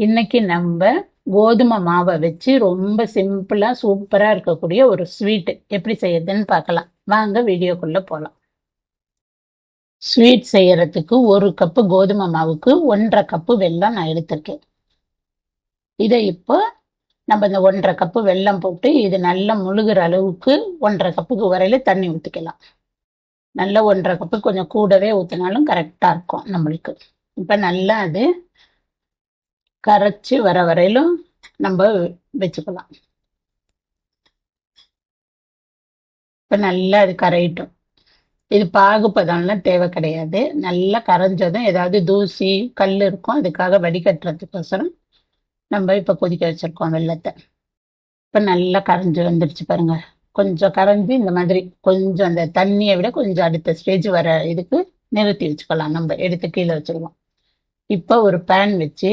இன்னைக்கு நம்ம கோதுமை மாவை வச்சு ரொம்ப சிம்பிளா சூப்பரா இருக்கக்கூடிய ஒரு ஸ்வீட் எப்படி செய்யறதுன்னு பார்க்கலாம். வாங்க வீடியோக்குள்ள போலாம். ஸ்வீட் செய்யறதுக்கு 1 கப்பு கோதுமை மாவுக்கு 1.5 கப்பு வெல்லம் நான் எடுத்திருக்கேன். இதை இப்போ நம்ம இந்த 1.5 கப்பு வெல்லம் போட்டு இது நல்லா முழுகிற அளவுக்கு 1.5 கப்புக்கு வரையில தண்ணி ஊற்றிக்கலாம். நல்லா 1.5 கப்பு கொஞ்சம் கூடவே ஊற்றினாலும் கரெக்டா இருக்கும் நம்மளுக்கு. இப்போ நல்லா அது கரைச்சி வர வரையிலும் நம்ம வச்சுக்கலாம். இப்போ நல்லா அது கரையட்டும். இது பாகுபதம்லாம் தேவை கிடையாது. நல்லா கரைஞ்சதும் ஏதாவது தூசி கல் இருக்கும், அதுக்காக வடிகட்டுறதுக்கோசரம் நம்ம இப்போ கொதிக்க வச்சிருக்கோம் வெள்ளத்தை. இப்போ நல்லா கரைஞ்சி வந்துடுச்சு பாருங்க. கொஞ்சம் கரைஞ்சி இந்த மாதிரி கொஞ்சம் அந்த தண்ணியை விட கொஞ்சம் அடுத்த ஸ்டேஜ் வர இதுக்கு நிறுத்தி வச்சுக்கலாம். நம்ம எடுத்து கீழே வச்சுருவோம். இப்போ ஒரு பேன் வச்சு